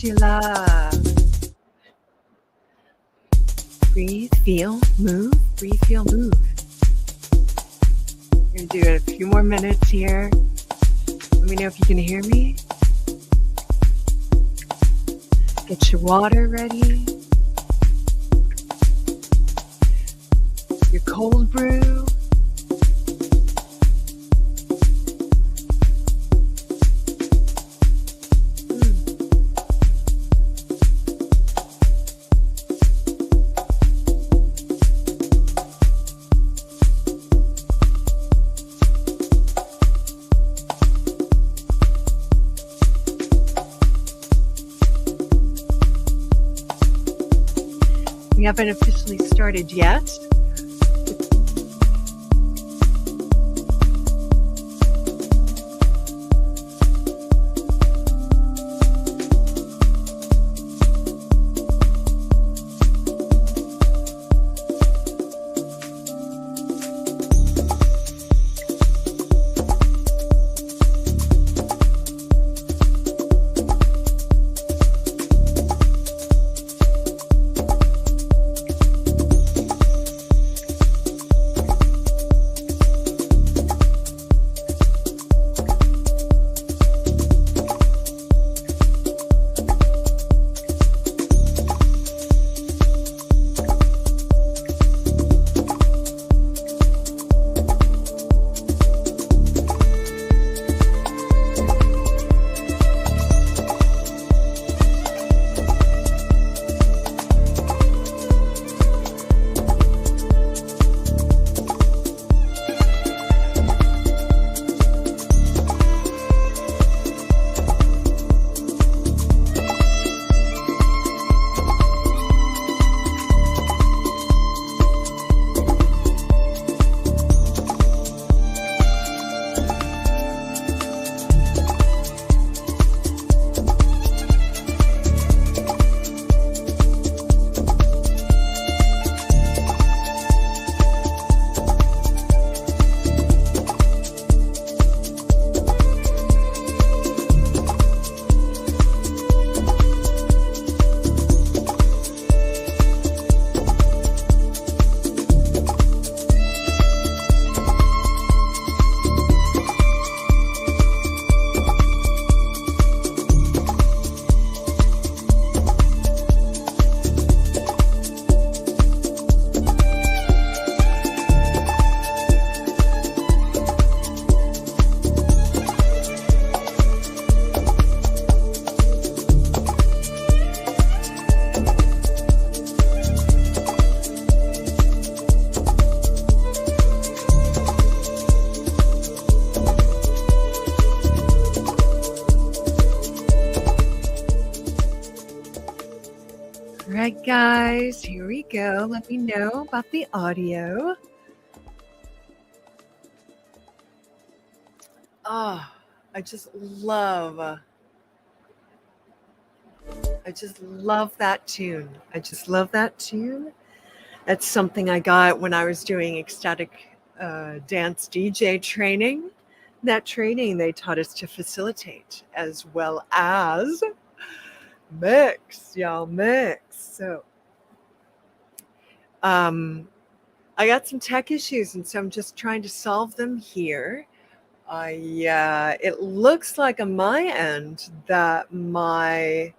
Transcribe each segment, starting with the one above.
Sheila. Breathe, feel, move. Breathe, feel, move. We're going to do it a few more minutes here. Let me know if you can hear me. Get your water ready. Your cold brew. We haven't officially started yet. Right, guys, here we go. Let me know about the audio. Oh, I just love that tune. I just love that tune. That's something I got when I was doing ecstatic dance DJ training. That training, they taught us to facilitate as well as mix, y'all, mix. So I got some tech issues, and so I'm just trying to solve them here. It looks like on my end that my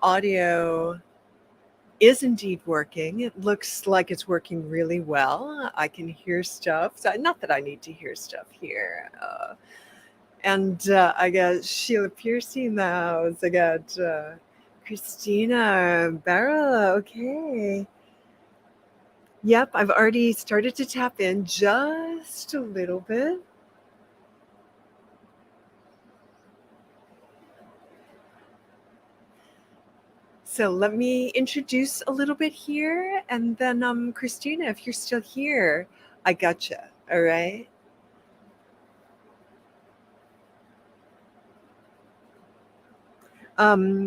audio is indeed working. It looks like it's working really well. I can hear stuff. So not that I need to hear stuff here. And I got Sheila Piercy in the house. I got Christina Barra. Okay. Yep, I've already started to tap in just a little bit. So let me introduce a little bit here, and then Christina, if you're still here, I gotcha. All right.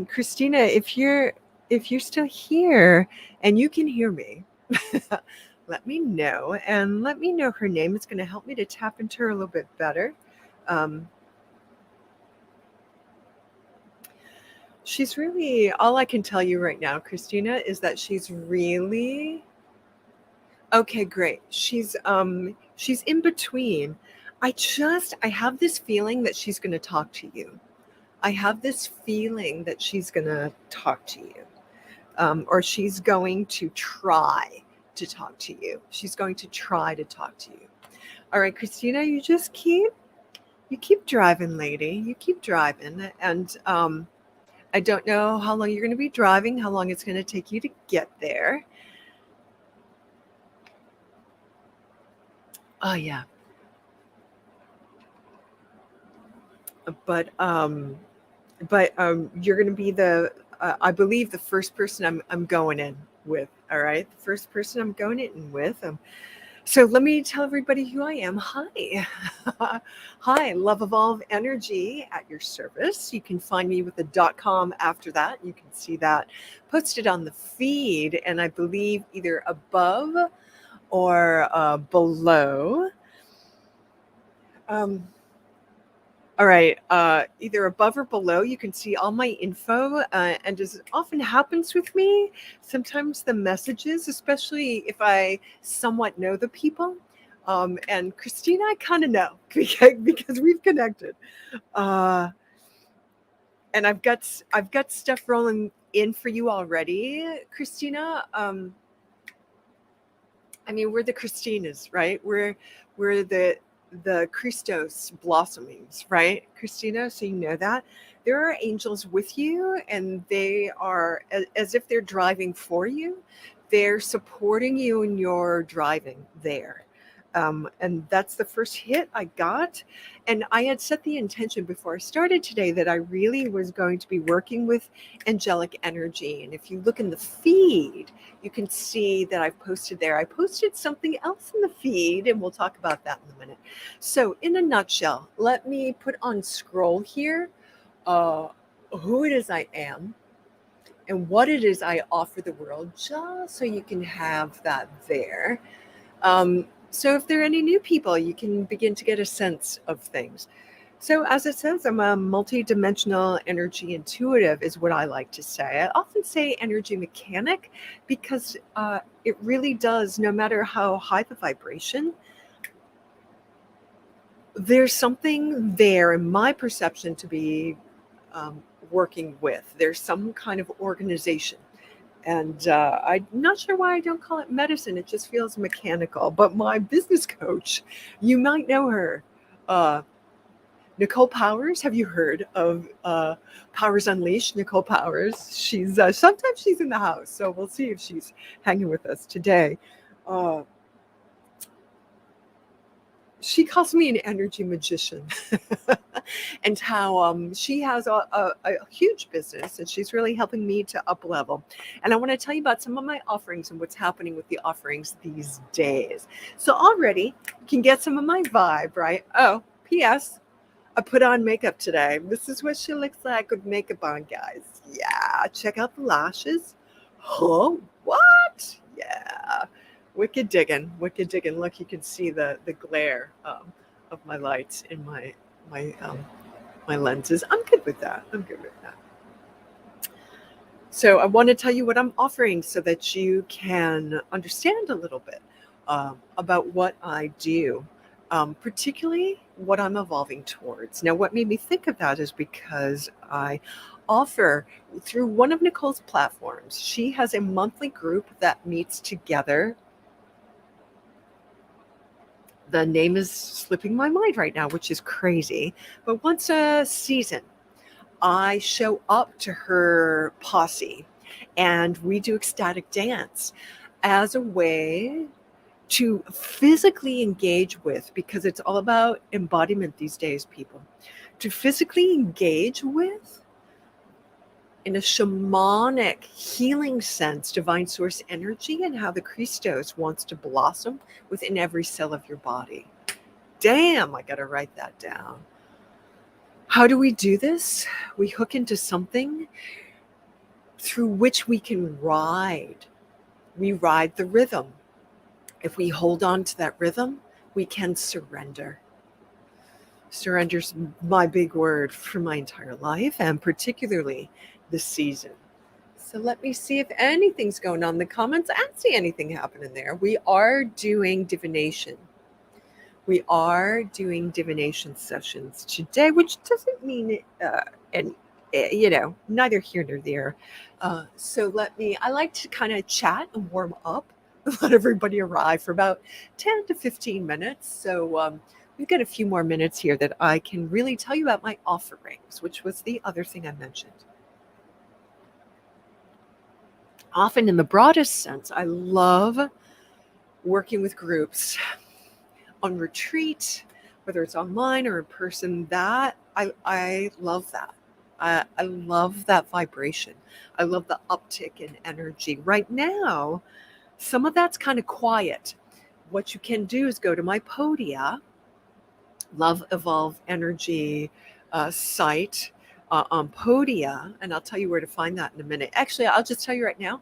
Christina, if you're still here and you can hear me, let me know, and let me know her name. It's going to help me to tap into her a little bit better. She's really, all I can tell you right now, Christina, is that she's really okay, great. She's in between. I have this feeling that she's going to talk to you. I have this feeling that she's going to talk to you. Or she's going to try to talk to you. She's going to try to talk to you. All right, Christina, you keep driving, lady. You keep driving. And I don't know how long you're going to be driving, how long it's going to take you to get there. Oh, yeah. But you're going to be I believe the first person I'm going in with. All right, the first person I'm going in with. So let me tell everybody who I am. Hi, hi, Love Evolve Energy at your service. You can find me with the .com after that. You can see that posted on the feed, and I believe either above or below. All right, either above or below, you can see all my info. And as often happens with me, sometimes the messages, especially if I somewhat know the people, and Christina, I kind of know because we've connected. Uh, and I've got stuff rolling in for you already, Christina. I mean, we're the Christinas, right? We're the Christos blossomings, right, Christina? So you know that there are angels with you, and they are as if they're driving for you. They're supporting you in your driving there. And that's the first hit I got. And I had set the intention before I started today that I really was going to be working with angelic energy. And if you look in the feed, you can see that I've posted there. I posted something else in the feed, and we'll talk about that in a minute. So, in a nutshell, let me put on scroll here who it is I am and what it is I offer the world, just so you can have that there. So if there are any new people, you can begin to get a sense of things. So as it says, I'm a multidimensional energy intuitive is what I like to say. I often say energy mechanic because it really does, no matter how high the vibration, there's something there in my perception to be working with. There's some kind of organization. And I'm not sure why I don't call it medicine. It just feels mechanical. But my business coach, you might know her, uh, Nicole Powers. Have you heard of Powers Unleashed? Nicole Powers. She's sometimes she's in the house, so we'll see if she's hanging with us today. Uh, she calls me an energy magician. And how she has a huge business, and she's really helping me to up level. And I want to tell you about some of my offerings and what's happening with the offerings these days. So already you can get some of my vibe, right? Oh, P.S. I put on makeup today. This is what she looks like with makeup on, guys. Yeah, check out the lashes. Oh, what? Yeah. Wicked digging, wicked digging. Look, you can see the glare of my lights in my my lenses. I'm good with that. I'm good with that. So I want to tell you what I'm offering so that you can understand a little bit about what I do, particularly what I'm evolving towards. Now, what made me think of that is because I offer through one of Nicole's platforms. She has a monthly group that meets together. The name is slipping my mind right now, which is crazy. But once a season, I show up to her posse and we do ecstatic dance as a way to physically engage with, because it's all about embodiment these days, people, to physically engage with, in a shamanic healing sense, divine source energy and how the Christos wants to blossom within every cell of your body. Damn, I got to write that down. How do we do this? We hook into something through which we can ride. We ride the rhythm. If we hold on to that rhythm, we can surrender. Surrender's my big word for my entire life, and particularly this season. So let me see if anything's going on in the comments. I don't see anything happening there. We are doing divination. We are doing divination sessions today, which doesn't mean neither here nor there. So I like to kind of chat and warm up, let everybody arrive for about 10 to 15 minutes. So we've got a few more minutes here that I can really tell you about my offerings, which was the other thing I mentioned. Often in the broadest sense, I love working with groups on retreat, whether it's online or in person. That I love that. I love that vibration. I love the uptick in energy. Right now, some of that's kind of quiet. What you can do is go to my Podia, Love Evolve Energy site on Podia, and I'll tell you where to find that in a minute. Actually, I'll just tell you right now,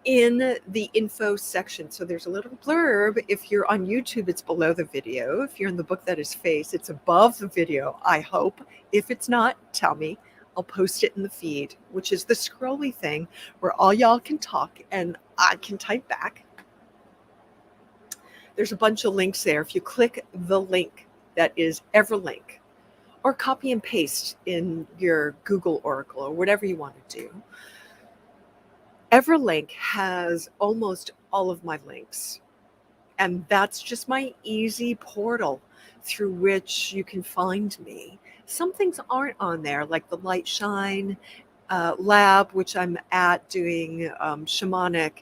in the info section. So there's a little blurb. If you're on YouTube, it's below the video. If you're in the book that is face, it's above the video, I hope. If it's not, tell me. I'll post it in the feed, which is the scrolly thing where all y'all can talk and I can type back. There's a bunch of links there. If you click the link that is Everlink, or copy and paste in your Google Oracle or whatever you want to do, Everlink has almost all of my links. And that's just my easy portal through which you can find me. Some things aren't on there, like the Light Shine lab, which I'm at doing shamanic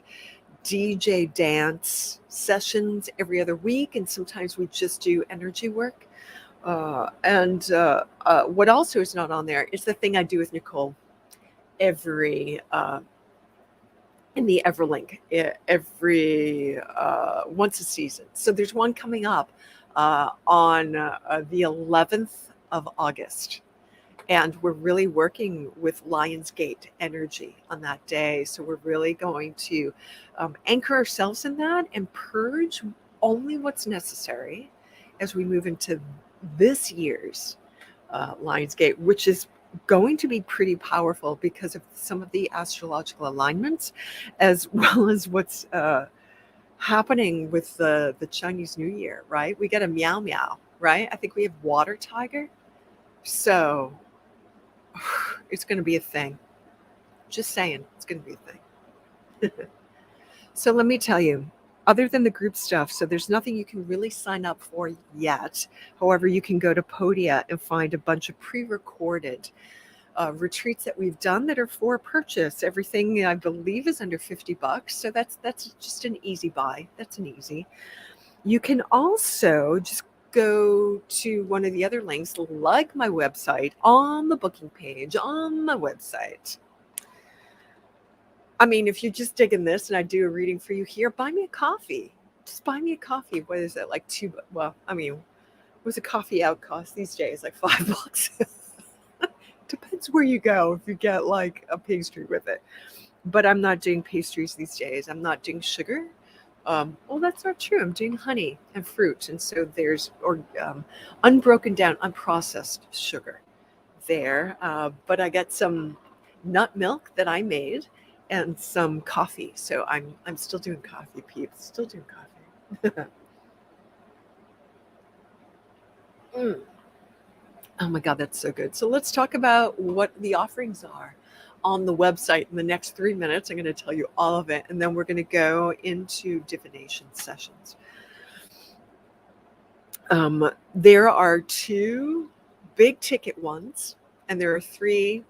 DJ dance sessions every other week. And sometimes we just do energy work. What also is not on there is the thing I do with Nicole every in the Everlink every once a season. So there's one coming up on the 11th of August. And we're really working with Lionsgate energy on that day. So we're really going to anchor ourselves in that and purge only what's necessary as we move into this year's Lionsgate, which is going to be pretty powerful because of some of the astrological alignments, as well as what's happening with the Chinese New Year, right? We got a meow meow, right? I think we have water tiger. So it's going to be a thing. Just saying, it's going to be a thing. So let me tell you, other than the group stuff, so there's nothing you can really sign up for yet. However, you can go to Podia and find a bunch of pre-recorded retreats that we've done that are for purchase. Everything I believe is under $50. So that's just an easy buy. That's an easy. You can also just go to one of the other links, like my website, on the booking page on my website. I mean, if you're just digging this and I do a reading for you here, buy me a coffee. Just buy me a coffee. What is it, like well, I mean, what's a coffee out cost these days? Like $5. Depends where you go if you get like a pastry with it. But I'm not doing pastries these days. I'm not doing sugar. Well, that's not true. I'm doing honey and fruit. And so there's unbroken down, unprocessed sugar there. But I got some nut milk that I made and some coffee. So I'm still doing coffee, peeps. Still doing coffee. Oh my God, that's so good. So let's talk about what the offerings are on the website in the next 3 minutes. I'm going to tell you all of it, and then we're going to go into divination sessions. There are 2 big ticket ones, and there are 3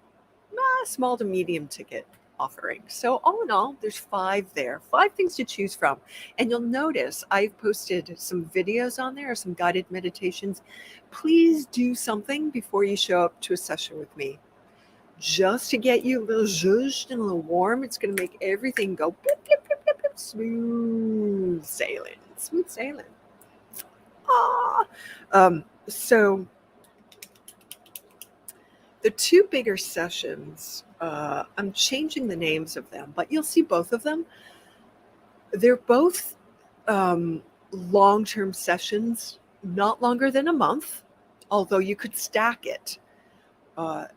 small to medium ticket offerings. So all in all, there's 5 there, 5 things to choose from. And you'll notice I've posted some videos on there, some guided meditations. Please do something before you show up to a session with me, just to get you a little zhuzhed and a little warm. It's going to make everything go blip, blip, blip, blip, blip, smooth sailing. Smooth sailing. So the 2 bigger sessions, I'm changing the names of them, but you'll see both of them. They're both long-term sessions, not longer than a month, although you could stack it.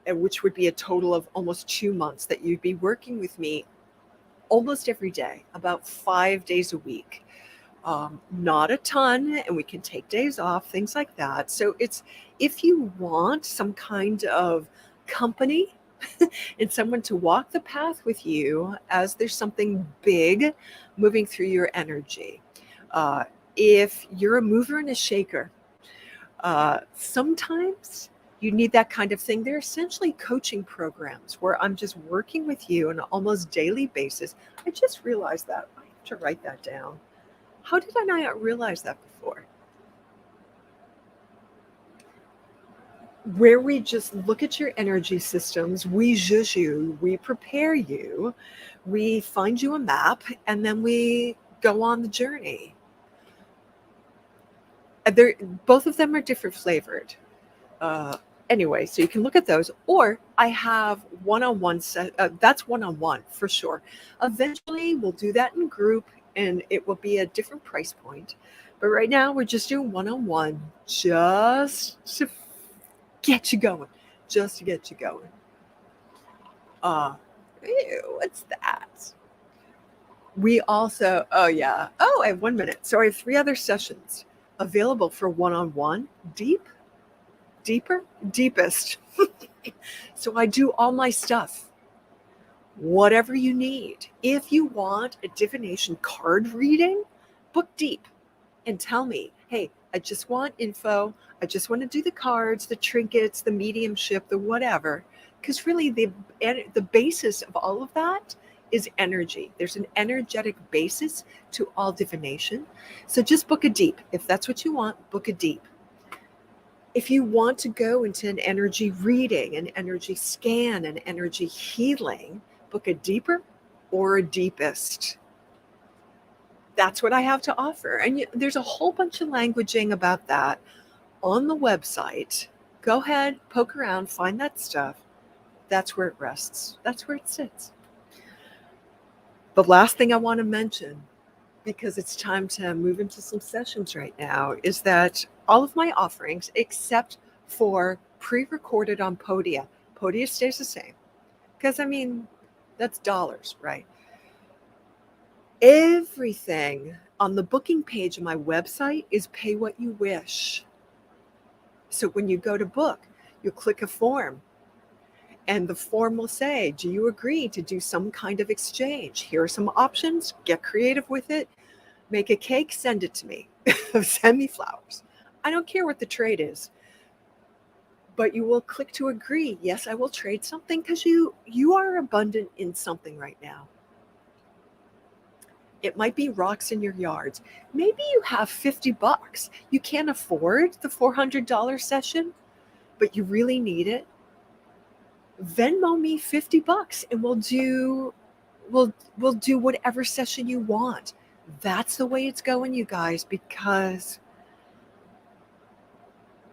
and which would be a total of almost 2 months that you'd be working with me almost every day, about 5 days a week. Not a ton, and we can take days off, things like that. So it's, if you want some kind of company and someone to walk the path with you as there's something big moving through your energy. If you're a mover and a shaker, sometimes you need that kind of thing. They're essentially coaching programs where I'm just working with you on an almost daily basis. I just realized that. I have to write that down. How did I not realize that before? Where we just look at your energy systems, we zhuzh you, we prepare you, we find you a map, and then we go on the journey. Both of them are different flavored. Anyway, so you can look at those, or I have one-on-one that's one-on-one for sure. Eventually we'll do that in group, and it will be a different price point, but right now we're just doing one-on-one, just to get you going, what's that? We also, oh yeah, I have 1 minute, so I have 3 other sessions available for one-on-one, deeper, deepest. So I do all my stuff, whatever you need. If you want a divination card reading, book deep and tell me, hey, I just want info. I just want to do the cards, the trinkets, the mediumship, the whatever. Because really the basis of all of that is energy. There's an energetic basis to all divination. So just book a deep. If that's what you want, book a deep. If you want to go into an energy reading, an energy scan, an energy healing, book a deeper or a deepest. That's what I have to offer. And there's a whole bunch of languaging about that on the website. Go ahead, poke around, find that stuff. That's where it rests. That's where it sits. The last thing I want to mention, because it's time to move into some sessions right now, is that all of my offerings, except for pre-recorded on Podia stays the same. Because, I mean, that's dollars, right? Everything on the booking page of my website is pay what you wish. So when you go to book, you click a form, and the form will say, do you agree to do some kind of exchange? Here are some options. Get creative with it. Make a cake, send it to me. Send me flowers. I don't care what the trade is. But you will click to agree. Yes, I will trade something, because you are abundant in something right now. It might be rocks in your yards. Maybe you have $50. You can't afford the $400 session, but you really need it. Venmo me $50 and we'll do whatever session you want. That's the way it's going, you guys, because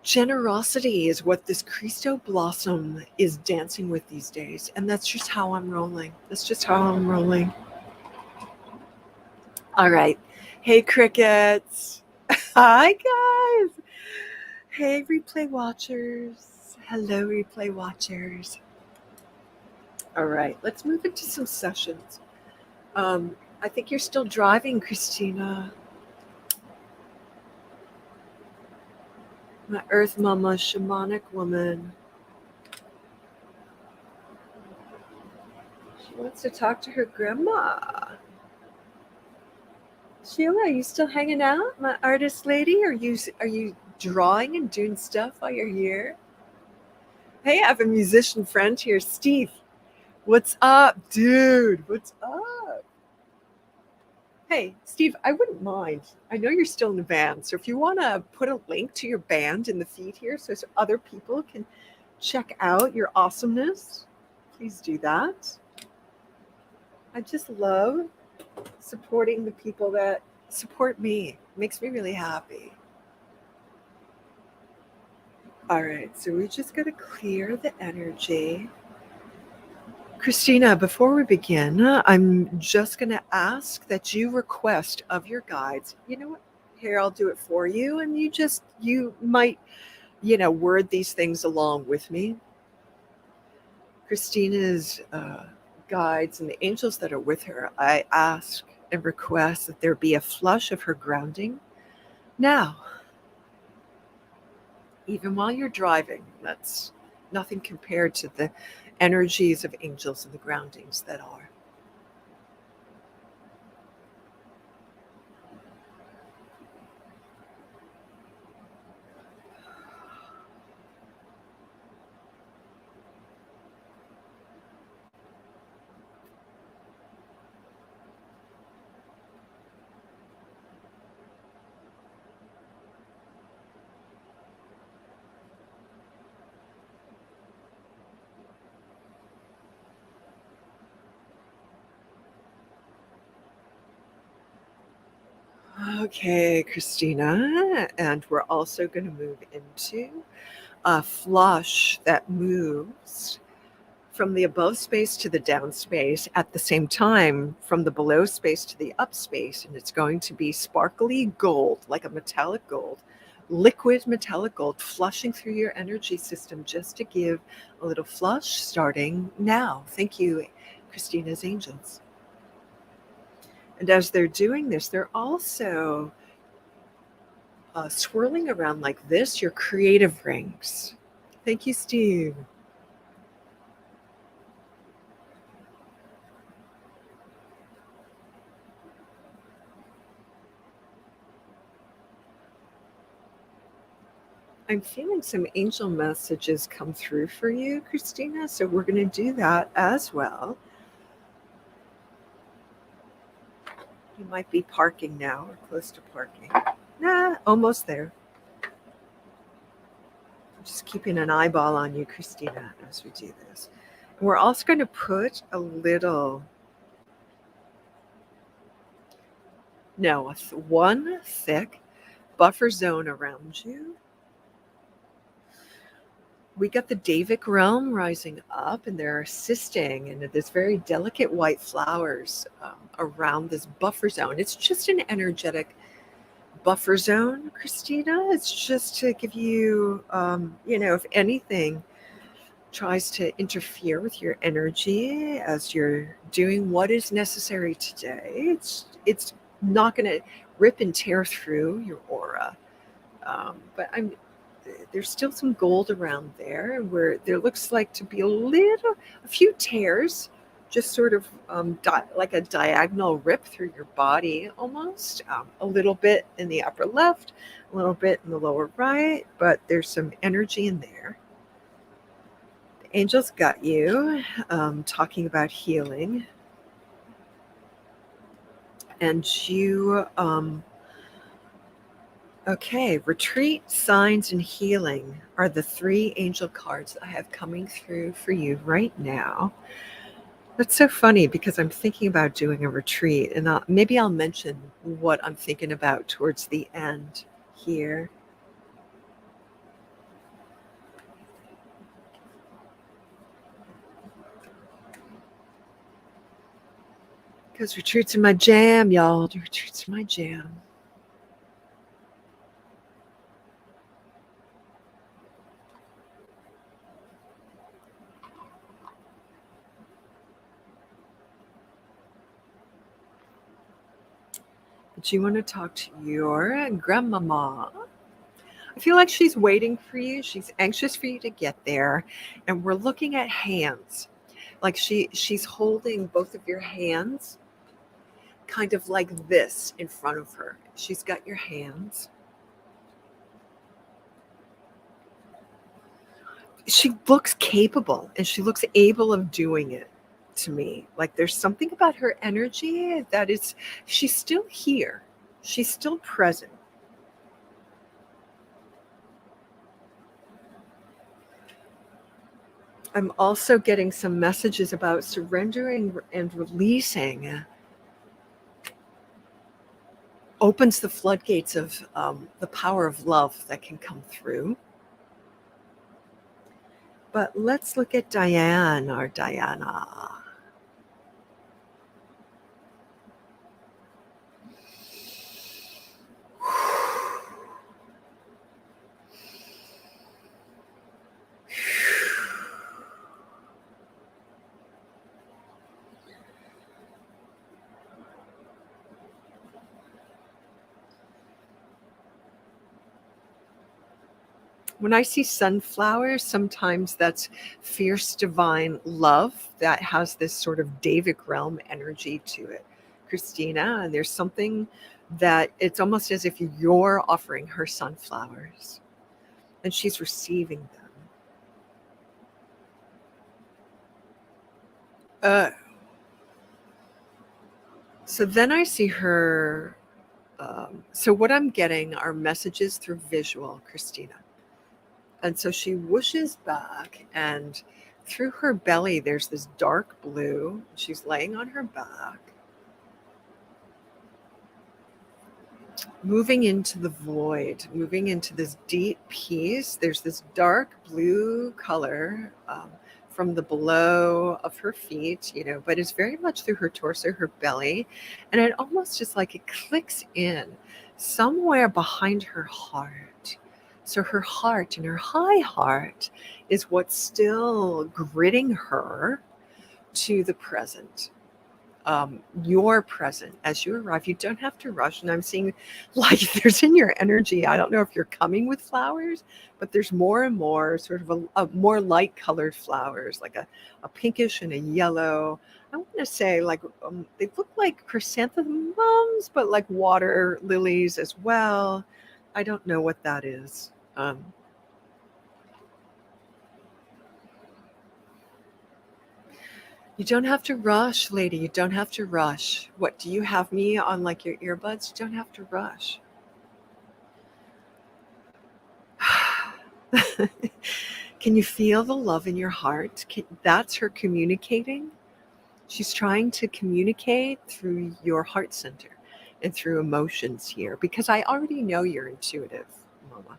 generosity is what this Cristo blossom is dancing with these days. And that's just how I'm rolling. All right. Hey, crickets. Hi, guys. Hey, replay watchers. Hello, replay watchers. All right. Let's move into some sessions. I think you're still driving, Christina. My Earth Mama, shamanic woman. She wants to talk to her grandma. Sheila, are you still hanging out, my artist lady? Are you drawing and doing stuff while you're here? Hey, I have a musician friend here, Steve. What's up, dude? What's up? Hey, Steve, I wouldn't mind. I know you're still in the band, so if you want to put a link to your band in the feed here so other people can check out your awesomeness, please do that. I just love supporting the people that support me. It makes me really happy. All right, so we just got to clear the energy. Christina, before we begin, I'm just going to ask that you request of your guides. You know what? Here, I'll do it for you. And you might, word these things along with me. Christina's guides and the angels that are with her, I ask and request that there be a flush of her grounding now. Even while you're driving, that's nothing compared to the energies of angels and the groundings that are. Okay, Christina, and we're also going to move into a flush that moves from the above space to the down space at the same time, from the below space to the up space. And it's going to be sparkly gold, like a metallic gold, liquid metallic gold, flushing through your energy system just to give a little flush starting now. Thank you, Christina's angels. And as they're doing this, they're also swirling around like this, your creative rings. Thank you, Steve. I'm feeling some angel messages come through for you, Christina, so we're going to do that as well. You might be parking now or close to parking. Nah, almost there. I'm just keeping an eyeball on you, Christina, as we do this. And we're also going to put a little, one thick buffer zone around you. We got the Davic realm rising up, and they're assisting, and there's very delicate white flowers around this buffer zone. It's just an energetic buffer zone, Christina. It's just to give you, if anything tries to interfere with your energy as you're doing what is necessary today, it's not going to rip and tear through your aura. But there's still some gold around there where there looks like to be a few tears, just sort of like a diagonal rip through your body almost, a little bit in the upper left, a little bit in the lower right, but there's some energy in there. The angels got you, talking about healing. And you, okay, retreat, signs, and healing are the three angel cards I have coming through for you right now. That's so funny because I'm thinking about doing a retreat, and maybe I'll mention what I'm thinking about towards the end here. Because retreats are my jam, y'all. Retreats are my jam. But you want to talk to your grandmama. I feel like she's waiting for you. She's anxious for you to get there. And we're looking at hands. Like she's holding both of your hands kind of like this in front of her. She's got your hands. She looks capable and she looks able of doing it to me. Like there's something about her energy that she's still here. She's still present. I'm also getting some messages about surrendering and releasing. Opens the floodgates of the power of love that can come through. But let's look at Diane or Diana. When I see sunflowers, sometimes that's fierce divine love that has this sort of Davic realm energy to it, Christina. And there's something that it's almost as if you're offering her sunflowers and she's receiving them. So then I see her. So what I'm getting are messages through visual, Christina. And so she whooshes back, and through her belly, there's this dark blue. She's laying on her back, moving into the void, moving into this deep peace. There's this dark blue color from the below of her feet, but it's very much through her torso, her belly. And it almost just like it clicks in somewhere behind her heart. So her heart and her high heart is what's still gritting her to the present. You're present as you arrive. You don't have to rush. And I'm seeing like there's in your energy, I don't know if you're coming with flowers, but there's more and more sort of a more light colored flowers, like a pinkish and a yellow. I want to say like they look like chrysanthemums, but like water lilies as well. I don't know what that is. You don't have to rush, lady. You don't have to rush. What, do you have me on like your earbuds? You don't have to rush. Can you feel the love in your heart? That's her communicating. She's trying to communicate through your heart center and through emotions here, because I already know you're intuitive, Mama.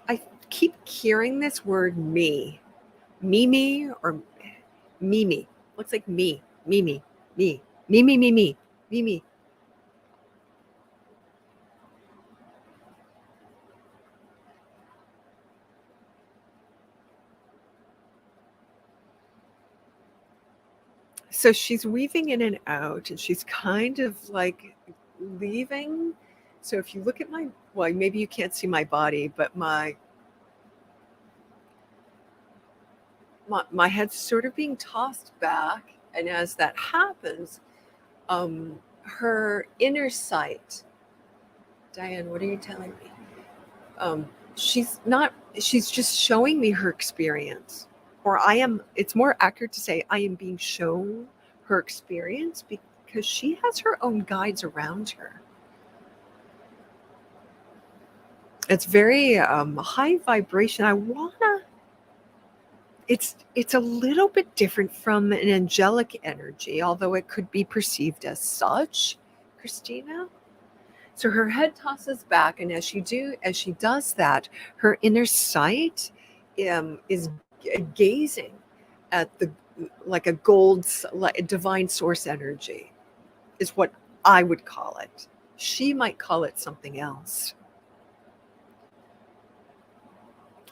I keep hearing this word me. Mimi or Mimi. Looks like me. Mimi. Me. Mimi, Mimi. Mimi. So she's weaving in and out, and she's kind of like leaving. So if you look at well, maybe you can't see my body, but my head's sort of being tossed back. And as that happens, her inner sight, Diane, what are you telling me? She's just showing me her experience. Or it's more accurate to say I am being shown her experience because she has her own guides around her. It's very high vibration. It's a little bit different from an angelic energy, although it could be perceived as such, Christina. So her head tosses back, and as she does that, her inner sight is gazing at like a gold, like a divine source energy, is what I would call it. She might call it something else.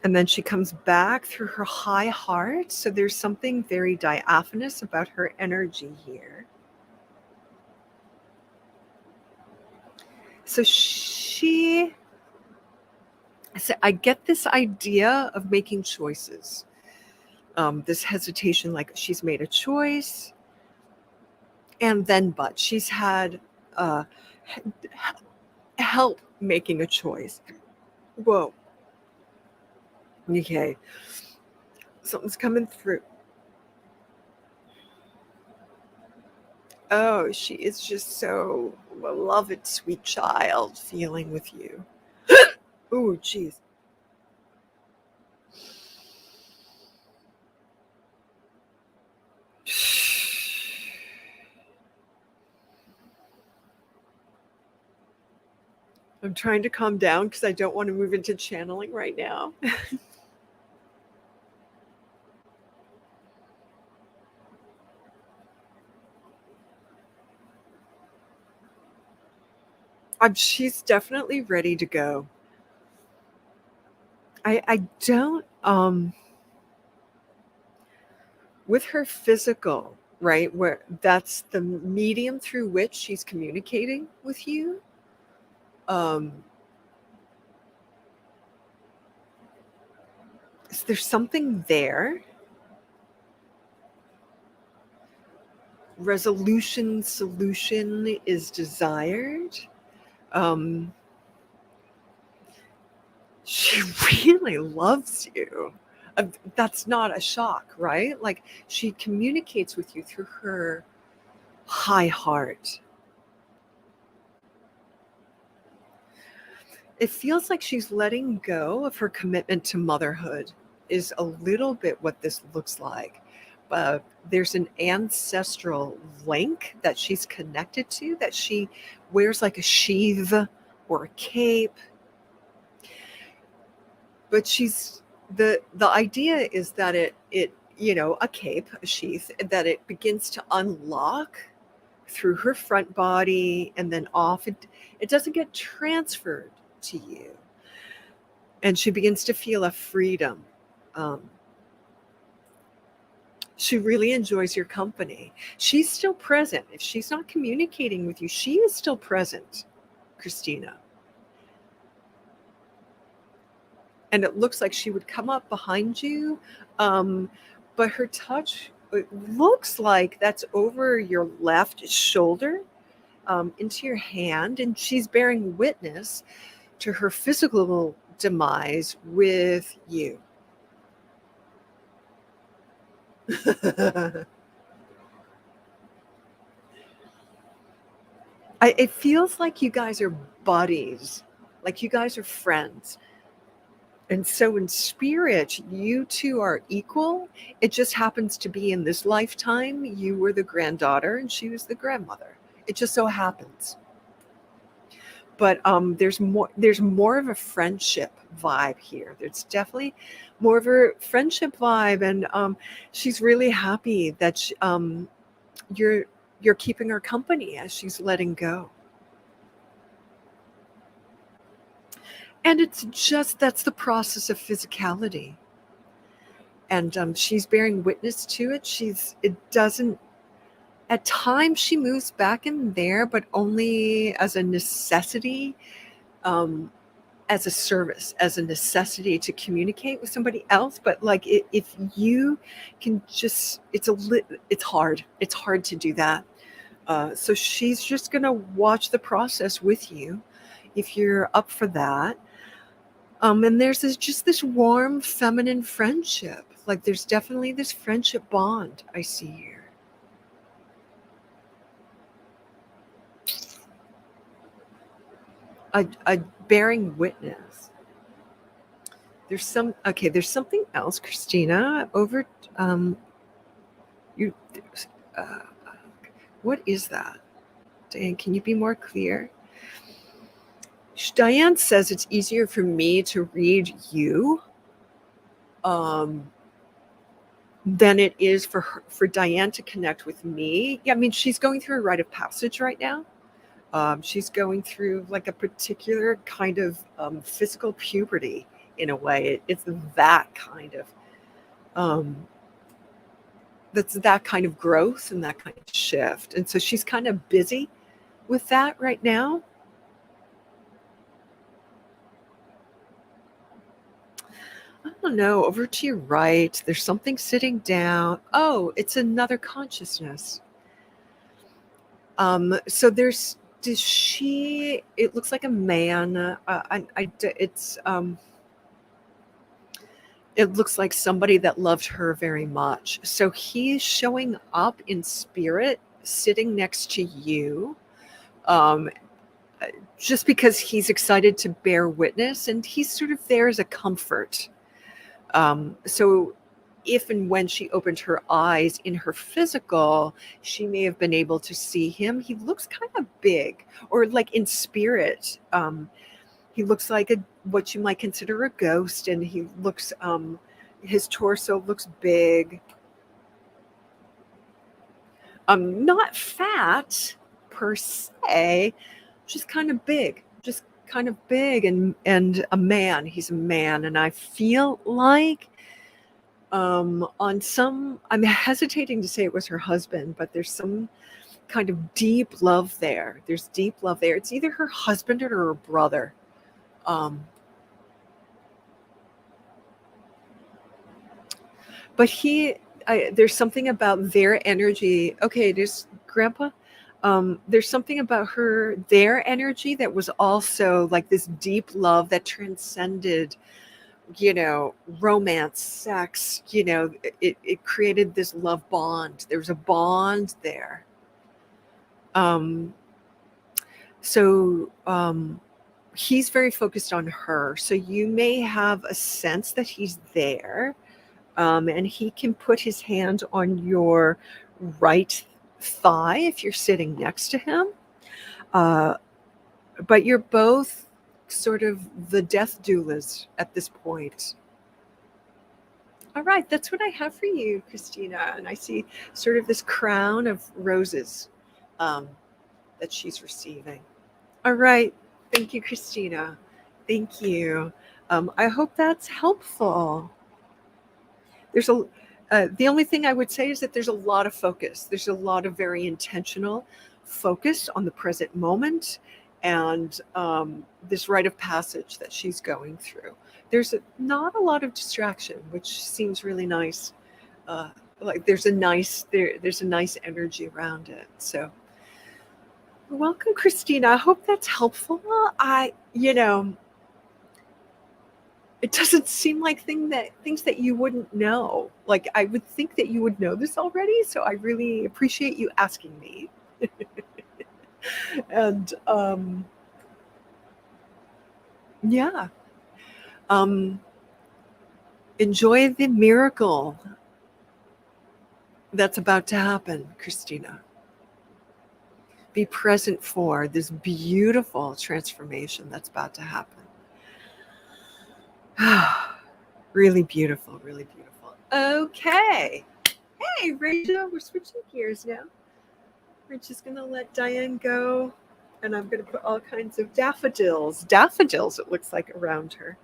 And then she comes back through her high heart. So there's something very diaphanous about her energy here. So I get this idea of making choices. This hesitation, like she's made a choice, and then but she's had help making a choice. Whoa. Okay. Something's coming through. Oh, she is just so beloved, sweet child feeling with you. Oh, geez. I'm trying to calm down because I don't want to move into channeling right now. She's definitely ready to go. I don't with her physical, right? Where that's the medium through which she's communicating with you. Is there something there? Resolution, solution is desired. She really loves you. That's not a shock, right? Like, she communicates with you through her high heart. It feels like she's letting go of her commitment to motherhood, is a little bit what this looks like. There's an ancestral link that she's connected to, that she wears like a sheath or a cape. But the idea is that it a cape, a sheath, that it begins to unlock through her front body and then off. It doesn't get transferred to you, and she begins to feel a freedom. She really enjoys your company. She's still present. If she's not communicating with you, she is still present, Christina. And it looks like she would come up behind you, but her touch, it looks like that's over your left shoulder, into your hand, and she's bearing witness to her physical demise with you. It feels like you guys are buddies, like you guys are friends. And so in spirit, you two are equal. It just happens to be in this lifetime, you were the granddaughter and she was the grandmother. It just so happens. But there's more of a friendship vibe here. There's definitely more of a friendship vibe, and she's really happy that you're keeping her company as she's letting go. And it's just, that's the process of physicality. And she's bearing witness to it. At times she moves back in there, but only as a necessity, as a service, as a necessity to communicate with somebody else. But like, if you can just, it's hard. It's hard to do that. So she's just going to watch the process with you if you're up for that. And there's just this warm feminine friendship. Like, there's definitely this friendship bond I see here. A bearing witness. There's something else, Christina, over you. What is that? Diane, can you be more clear? Diane says it's easier for me to read you than it is for Diane to connect with me. Yeah, I mean, she's going through a rite of passage right now. She's going through like a particular kind of physical puberty in a way. It's that kind of that's that kind of growth and that kind of shift. And so she's kind of busy with that right now. I don't know, over to your right, there's something sitting down. Oh, it's another consciousness. So it looks like a man. It looks like somebody that loved her very much. So he's showing up in spirit, sitting next to you. Just because he's excited to bear witness, and he's sort of there as a comfort. So if and when she opened her eyes in her physical, she may have been able to see him. He looks kind of big, or like in spirit. He looks like what you might consider a ghost, and he looks, his torso looks big. Not fat per se, just kind of big. And a man. He's a man, and I feel like On some, I'm hesitating to say it was her husband, but there's some kind of deep love there. There's deep love there. It's either her husband or her brother. But there's something about their energy. Okay, there's Grandpa. There's something about their energy that was also like this deep love that transcended, romance, sex. It created this love bond. There's a bond there. So he's very focused on her. So you may have a sense that he's there. And he can put his hand on your right thigh if you're sitting next to him. But you're both sort of the death doulas at this point. All right, that's what I have for you, Christina. And I see sort of this crown of roses that she's receiving. All right. Thank you, Christina. Thank you. I hope that's helpful. There's the only thing I would say is that there's a lot of focus. There's a lot of very intentional focus on the present moment and this rite of passage that she's going through. There's not a lot of distraction, which seems really nice. Like there's a nice energy around it. So welcome, Christina. I hope that's helpful. It doesn't seem like things that you wouldn't know. Like I would think that you would know this already. So I really appreciate you asking me. And yeah. Enjoy the miracle that's about to happen, Christina. Be present for this beautiful transformation that's about to happen. Really beautiful, really beautiful. Okay. Hey, Rachel, we're switching gears now. We're just going to let Diane go, and I'm going to put all kinds of daffodils, it looks like, around her.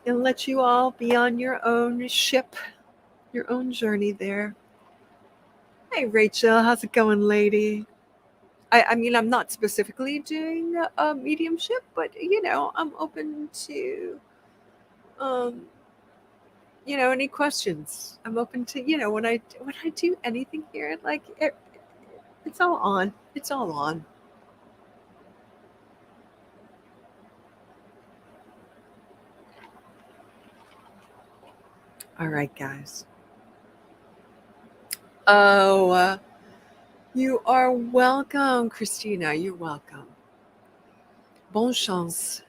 And let you all be on your own ship, your own journey there. Hey, Rachel, how's it going, lady? I mean, I'm not specifically doing a mediumship, but, I'm open to, any questions. I'm open to, when I do anything here, like, it's all on. It's all on. All right, guys. Oh, you are welcome, Christina. You're welcome. Bonne chance.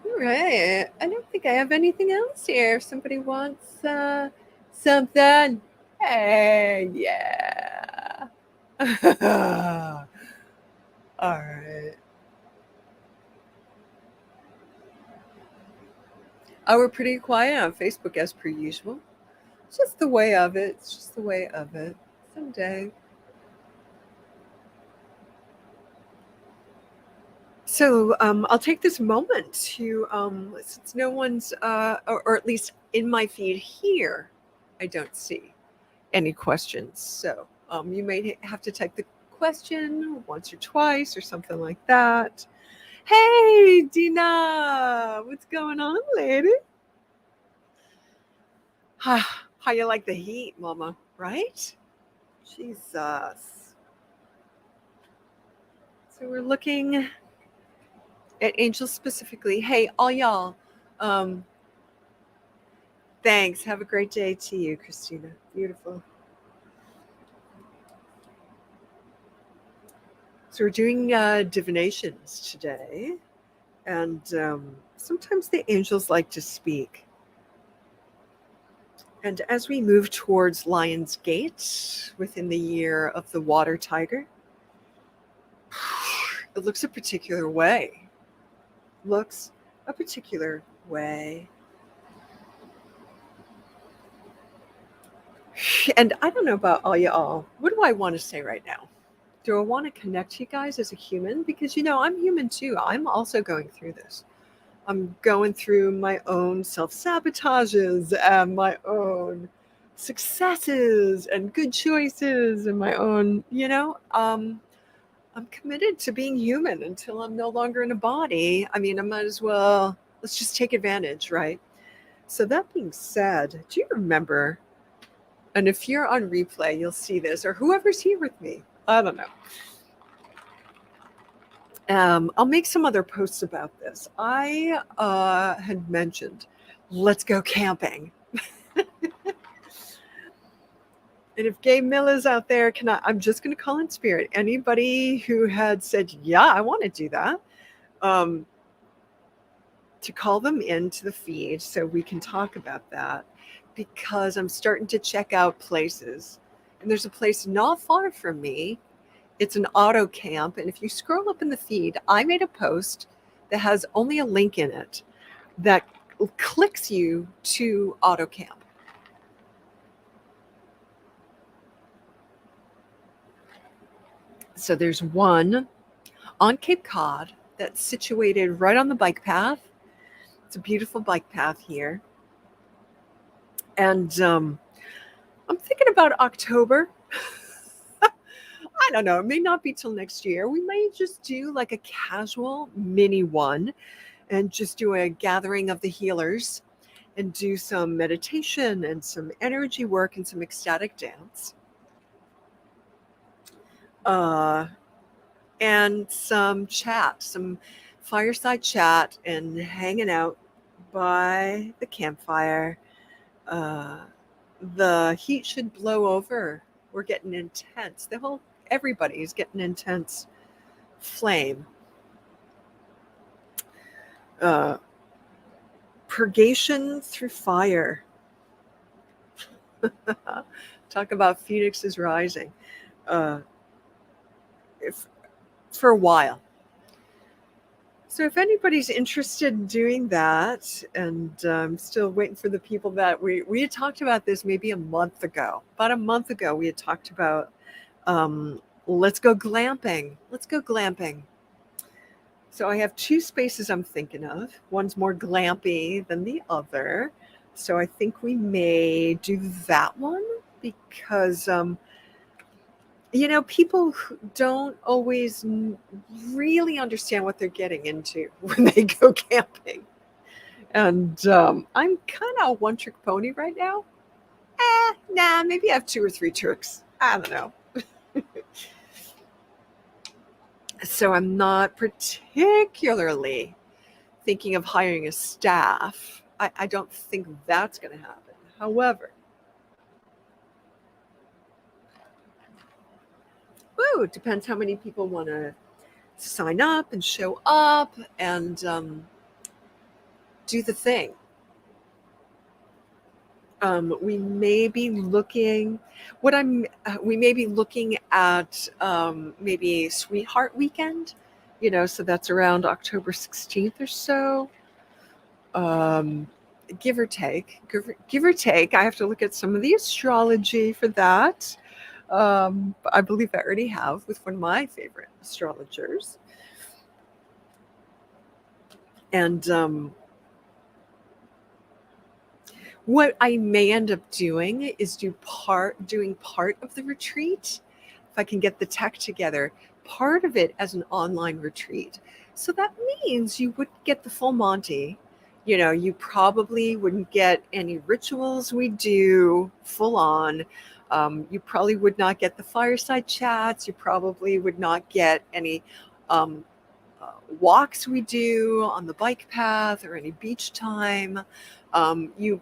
All right. I don't think I have anything else here. If somebody wants something, hey, yeah. All right. Oh, we're pretty quiet on Facebook as per usual. It's just the way of it. It's just the way of it. Someday. So I'll take this moment to, since no one's, or at least in my feed here, I don't see any questions. So you may have to type the question once or twice or something like that. Hey, Dina, what's going on, lady? How you like the heat, mama, right? Jesus. So we're looking at angels specifically. Hey, all y'all. Thanks. Have a great day to you, Christina. Beautiful. So we're doing divinations today. And sometimes the angels like to speak. And as we move towards Lion's Gate within the year of the water tiger, it looks a particular way. Looks a particular way. And I don't know about all y'all. What do I want to say right now? Do I want to connect to you guys as a human? Because, I'm human too. I'm also going through this. I'm going through my own self-sabotages and my own successes and good choices and my own, I'm committed to being human until I'm no longer in a body. I mean, I might as well, let's just take advantage, right? So that being said, do you remember, and if you're on replay, you'll see this, or whoever's here with me, I don't know. I'll make some other posts about this. I had mentioned, let's go camping. And if Gabe Miller's out there, I'm just going to call in spirit. Anybody who had said, yeah, I want to do that, to call them into the feed so we can talk about that, because I'm starting to check out places. And there's a place not far from me. It's an auto camp. And if you scroll up in the feed, I made a post that has only a link in it that clicks you to auto camp. So there's one on Cape Cod that's situated right on the bike path. It's a beautiful bike path here. And I'm thinking about October. I don't know. It may not be till next year. We may just do like a casual mini one and just do a gathering of the healers and do some meditation and some energy work and some ecstatic dance. And some chat, some fireside chat and hanging out by the campfire. The heat should blow over. We're getting intense. Everybody's getting intense flame. Purgation through fire. Talk about phoenixes rising. For a while. So if anybody's interested in doing that, and I'm still waiting for the people that we had talked about this maybe a month ago. About a month ago, we had talked about let's go glamping. Let's go glamping. So I have two spaces I'm thinking of. One's more glampy than the other. So I think we may do that one because people don't always really understand what they're getting into when they go camping. And I'm kind of a one-trick pony right now. Maybe I have 2 or 3 tricks. I don't know. So I'm not particularly thinking of hiring a staff. I don't think that's going to happen. However, it depends how many people want to sign up and show up and do the thing. We may be looking at maybe Sweetheart Weekend, so that's around October 16th or so. Give or take. I have to look at some of the astrology for that. I believe I already have with one of my favorite astrologers. And what I may end up doing is doing part of the retreat, if I can get the tech together, part of it as an online retreat. So that means you wouldn't get the full Monty. You probably wouldn't get any rituals we do full on. You probably would not get the fireside chats. You probably would not get any walks we do on the bike path or any beach time. You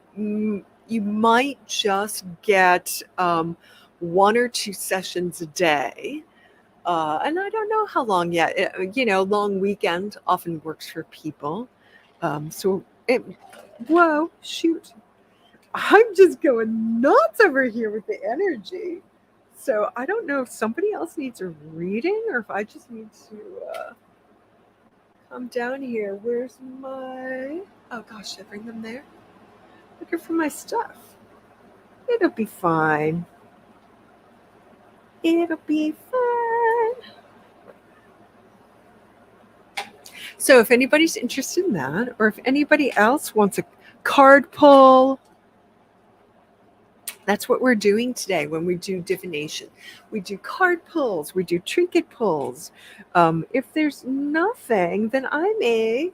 might just get 1 or 2 sessions a day. And I don't know how long yet. Long weekend often works for people. Whoa, shoot. I'm just going nuts over here with the energy. So I don't know if somebody else needs a reading or if I just need to come down here. Where's my... Oh gosh, should I bring them there? Looking for my stuff. It'll be fine. So if anybody's interested in that, or if anybody else wants a card pull, that's what we're doing today when we do divination. We do card pulls, we do trinket pulls. If there's nothing, then I may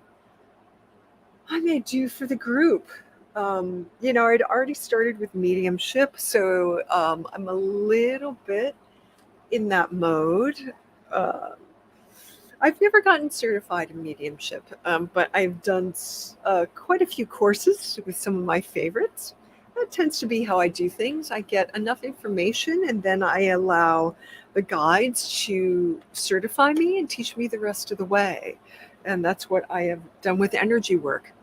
do for the group. I'd already started with mediumship, so I'm a little bit in that mode. I've never gotten certified in mediumship, but I've done quite a few courses with some of my favorites. That tends to be how I do things. I get enough information, and then I allow the guides to certify me and teach me the rest of the way. And that's what I have done with energy work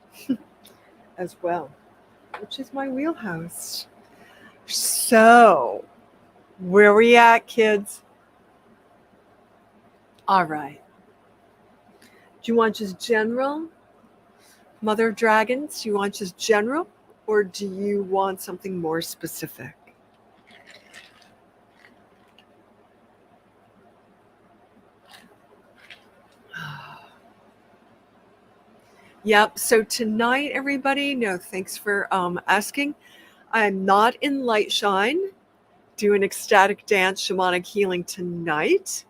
as well, which is my wheelhouse. So, where are we at, kids? All right. Do you want just general? Mother of Dragons, do you want just general? Or do you want something more specific? Yep. So tonight, everybody, no, thanks for asking. I'm not in Light Shine doing ecstatic dance, shamanic healing tonight.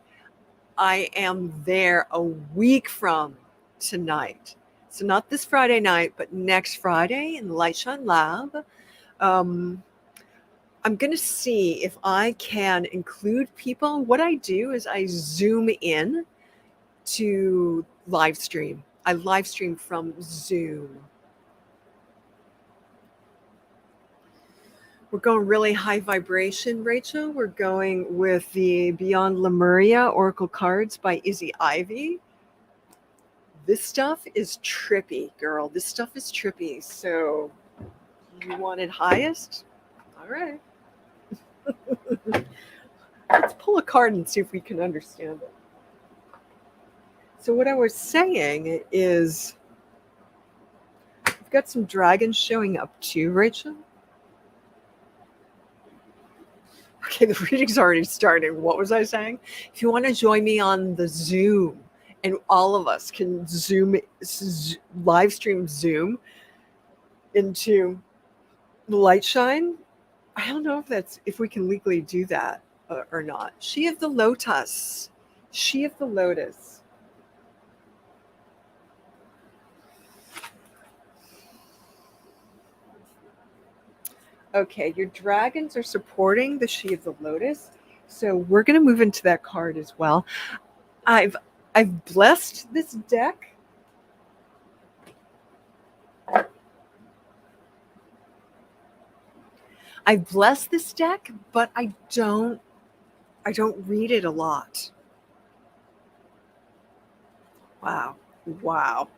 I am there a week from tonight. So not this Friday night, but next Friday in the Light Shine Lab. I'm going to see if I can include people. What I do is I zoom in to live stream. I live stream from Zoom. We're going really high vibration, Rachel. We're going with the Beyond Lemuria Oracle cards by Izzy Ivy. This stuff is trippy, girl. This stuff is trippy. So you wanted highest? All right. Let's pull a card and see if we can understand it. So what I was saying is we've got some dragons showing up too, Rachel. Okay, the reading's already starting. What was I saying? If you want to join me on the Zoom, and all of us can live stream Zoom into the Light Shine. I don't know if we can legally do that or not. She of the Lotus. She of the Lotus. Okay, your dragons are supporting the She of the Lotus. So we're going to move into that card as well. I've blessed this deck. I've blessed this deck, but I don't read it a lot. Wow.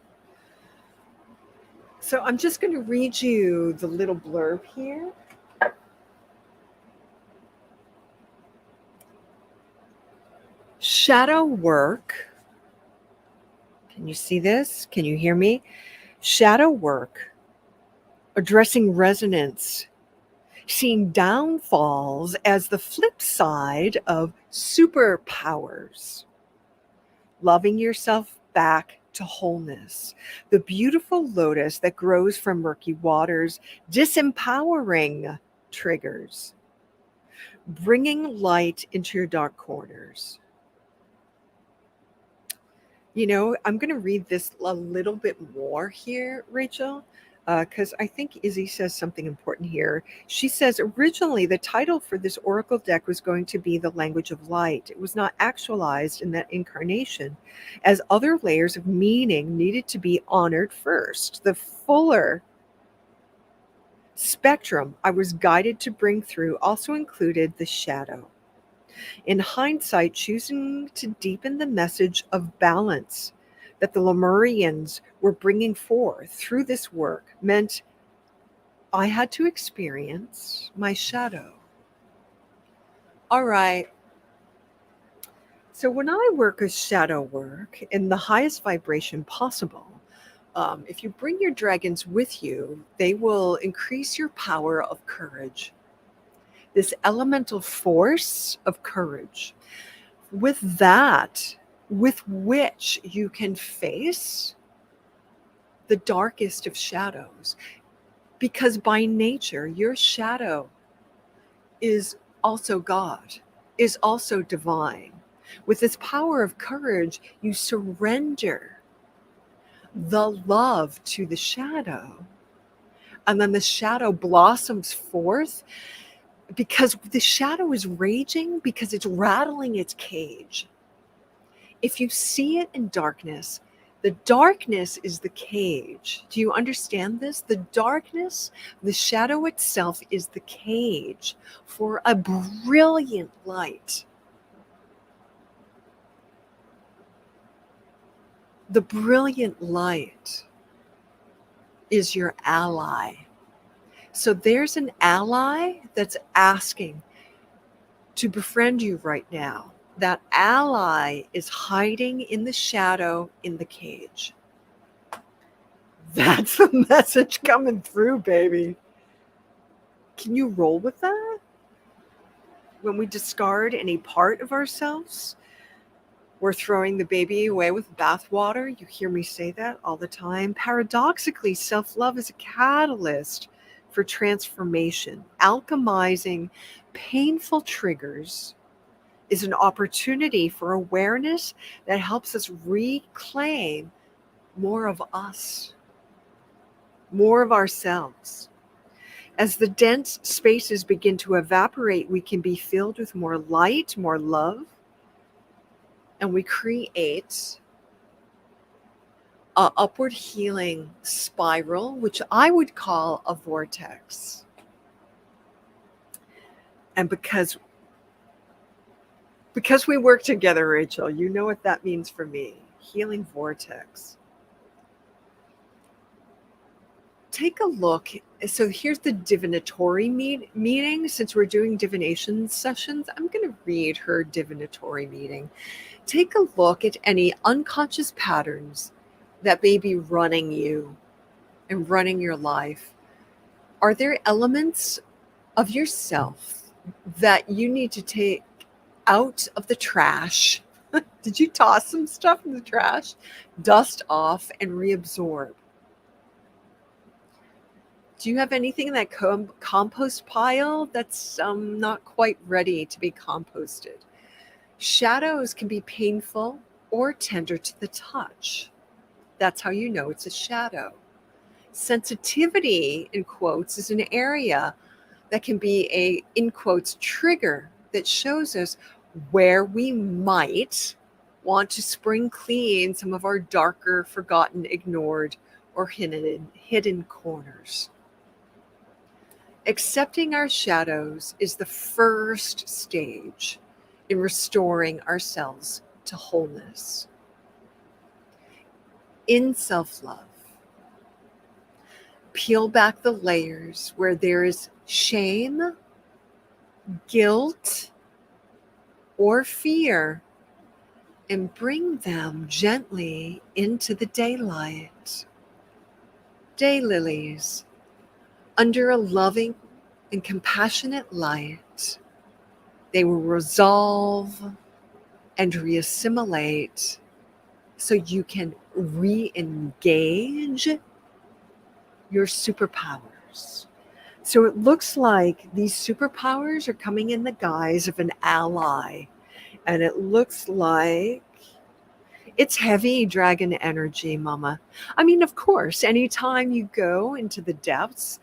So I'm just going to read you the little blurb here. Shadow work. Can you see this? Can you hear me? Shadow work. Addressing resonance. Seeing downfalls as the flip side of superpowers. Loving yourself back to wholeness. The beautiful lotus that grows from murky waters. Disempowering triggers. Bringing light into your dark corners. I'm going to read this a little bit more here, Rachel, because I think Izzy says something important here. She says, originally, the title for this oracle deck was going to be The Language of Light. It was not actualized in that incarnation, as other layers of meaning needed to be honored first. The fuller spectrum I was guided to bring through also included the shadow. In hindsight, choosing to deepen the message of balance that the Lemurians were bringing forth through this work meant I had to experience my shadow. All right. So when I work with shadow work in the highest vibration possible, if you bring your dragons with you, they will increase your power of courage. This elemental force of courage. With that, with which you can face the darkest of shadows. Because by nature, your shadow is also God, is also divine. With this power of courage, you surrender the love to the shadow. And then the shadow blossoms forth because the shadow is raging because it's rattling its cage. If you see it in darkness, the darkness is the cage. Do you understand this? The darkness, the shadow itself is the cage for a brilliant light. The brilliant light is your ally. So there's an ally that's asking to befriend you right now. That ally is hiding in the shadow in the cage. That's the message coming through, baby. Can you roll with that? When we discard any part of ourselves, we're throwing the baby away with bathwater. You hear me say that all the time. Paradoxically, self-love is a catalyst for transformation. Alchemizing painful triggers is an opportunity for awareness that helps us reclaim more of us, more of ourselves. As the dense spaces begin to evaporate, we can be filled with more light, more love, and we create an upward healing spiral, which I would call a vortex. And because we work together, Rachel, you know what that means for me. Healing vortex. Take a look. So here's the divinatory meeting. Since we're doing divination sessions, I'm going to read her divinatory meeting. Take a look at any unconscious patterns that may be running you and running your life. Are there elements of yourself that you need to take out of the trash? Did you toss some stuff in the trash? Dust off and reabsorb. Do you have anything in that compost pile that's not quite ready to be composted? Shadows can be painful or tender to the touch. That's how you know it's a shadow. Sensitivity, in quotes, is an area that can be a, in quotes, trigger that shows us where we might want to spring clean some of our darker, forgotten, ignored, or hidden corners. Accepting our shadows is the first stage in restoring ourselves to wholeness. In self-love, peel back the layers where there is shame, guilt, or fear, and bring them gently into the daylight. Daylilies, under a loving and compassionate light, they will resolve and reassimilate so you can re-engage your superpowers. So it looks like these superpowers are coming in the guise of an ally. And it looks like it's heavy dragon energy, mama. I mean, of course, anytime you go into the depths,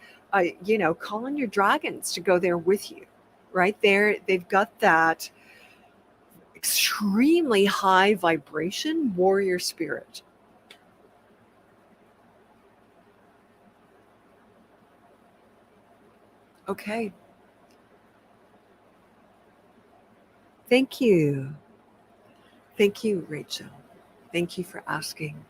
call on your dragons to go there with you. Right there, they've got that extremely high vibration warrior spirit. Okay. Thank you. Thank you, Rachel. Thank you for asking.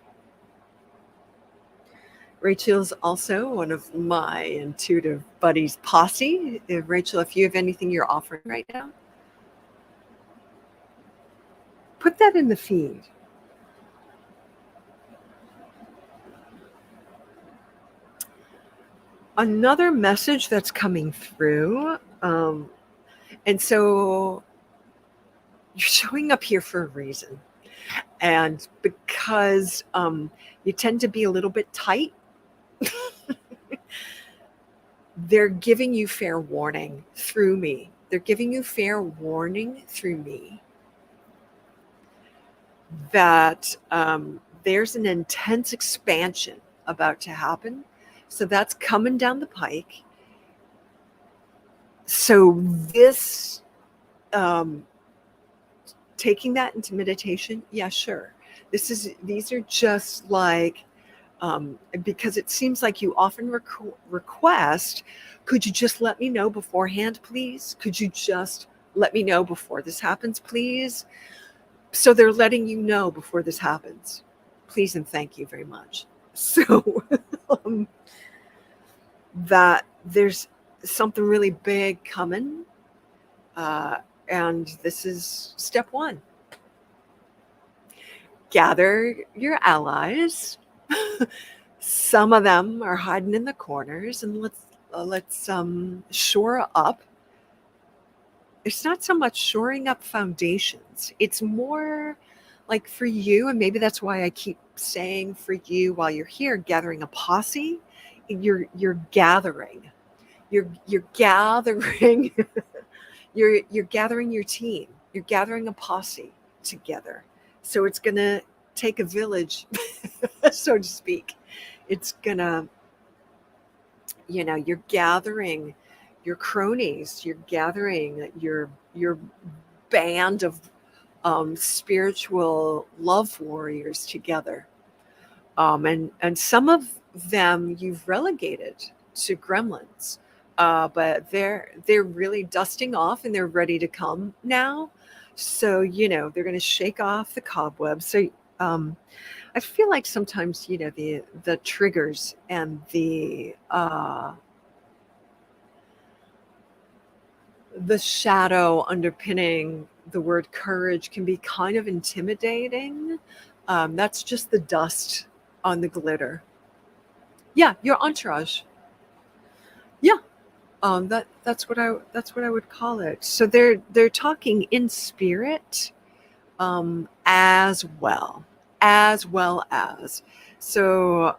Rachel's also one of my intuitive buddies posse. Rachel, if you have anything you're offering right now, put that in the feed. Another message that's coming through, and so you're showing up here for a reason. And because you tend to be a little bit tight, they're giving you fair warning through me. They're giving you fair warning through me that there's an intense expansion about to happen. So that's coming down the pike. So this, taking that into meditation, yeah, sure. These are just like, because it seems like you often request, could you just let me know beforehand, please? Could you just let me know before this happens, please? So they're letting you know before this happens. Please and thank you very much. So that there's something really big coming. And this is step one. Gather your allies. Some of them are hiding in the corners, and let's shore up. It's not so much shoring up foundations. It's more like for you, and maybe that's why I keep saying for you while you're here, gathering a posse. You're gathering. You're gathering. You're gathering your team. You're gathering a posse together. So it's gonna take a village, so to speak. It's gonna, you're gathering your cronies, you're gathering your band of spiritual love warriors together. And some of them you've relegated to gremlins, but they're really dusting off and they're ready to come now. So they're going to shake off the cobwebs. So I feel like sometimes the triggers and the shadow underpinning the word courage can be kind of intimidating. That's just the dust on the glitter. Yeah, your entourage. Yeah, that's what I would call it. So they're talking in spirit, as well as. So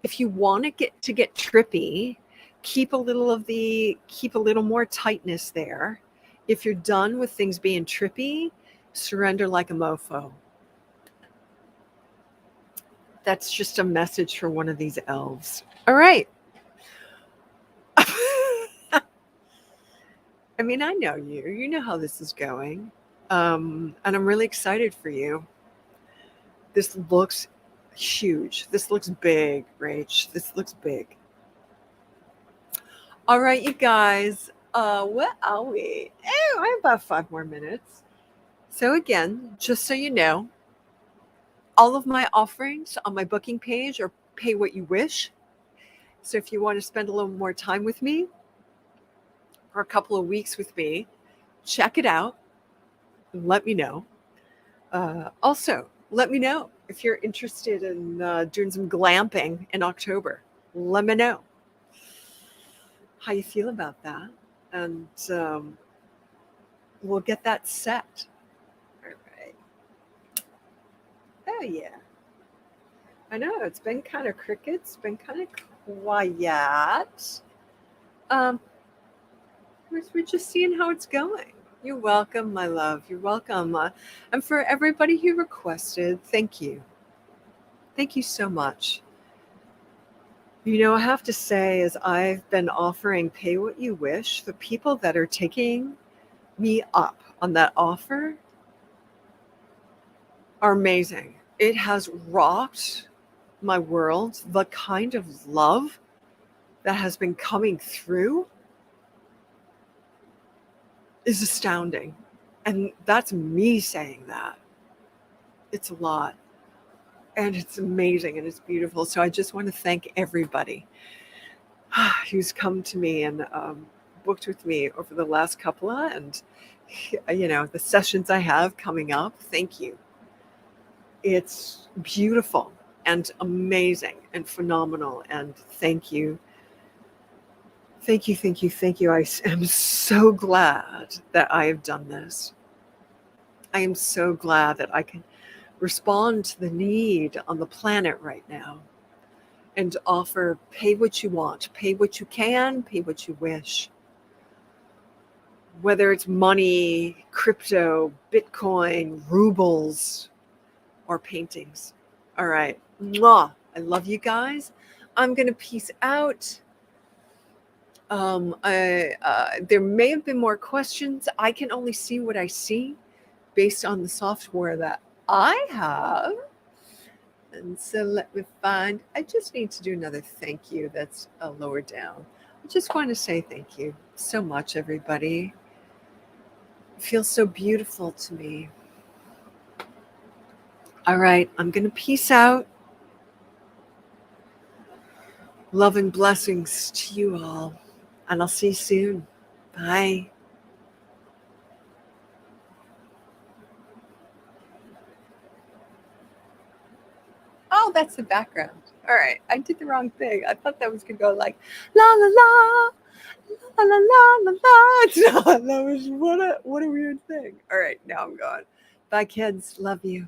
if you want to get trippy, keep a little more tightness there. If you're done with things being trippy, surrender like a mofo. That's just a message for one of these elves. All right. I mean, I know you. You know how this is going. And I'm really excited for you. This looks huge. This looks big, Rach. This looks big. All right, you guys. What are we? Oh, I have about 5 more minutes. So again, just so you know, all of my offerings on my booking page are pay what you wish. So if you want to spend a little more time with me or a couple of weeks with me, check it out and let me know. Also, let me know if you're interested in doing some glamping in October. Let me know how you feel about that. And we'll get that set. All right. Oh, yeah. I know, it's been kind of crickets, been kind of quiet. We're just seeing how it's going. You're welcome, my love. You're welcome. And for everybody who requested, thank you. Thank you so much. I have to say, as I've been offering pay what you wish, the people that are taking me up on that offer are amazing. It has rocked my world. The kind of love that has been coming through is astounding. And that's me saying that. It's a lot. And it's amazing and it's beautiful. So I just want to thank everybody who's come to me and booked with me over the last couple of, and the sessions I have coming up. Thank you. It's beautiful and amazing and phenomenal. And thank you. Thank you, thank you, thank you. I am so glad that I have done this. I am so glad that I can respond to the need on the planet right now and offer pay what you want, pay what you can, pay what you wish. Whether it's money, crypto, Bitcoin, rubles, or paintings. All right. Mwah. I love you guys. I'm going to peace out. There may have been more questions. I can only see what I see based on the software that I have. And so let me find, I just need to do another thank you that's lower down. I just want to say thank you so much, everybody. It feels so beautiful to me. All right, I'm going to peace out. Love and blessings to you all. And I'll see you soon. Bye. Oh, that's the background. All right, I did the wrong thing. I thought that was going to go like, la, la, la, la, la, la, la, la. It's not. That was what a weird thing. All right, now I'm gone. Bye, kids. Love you.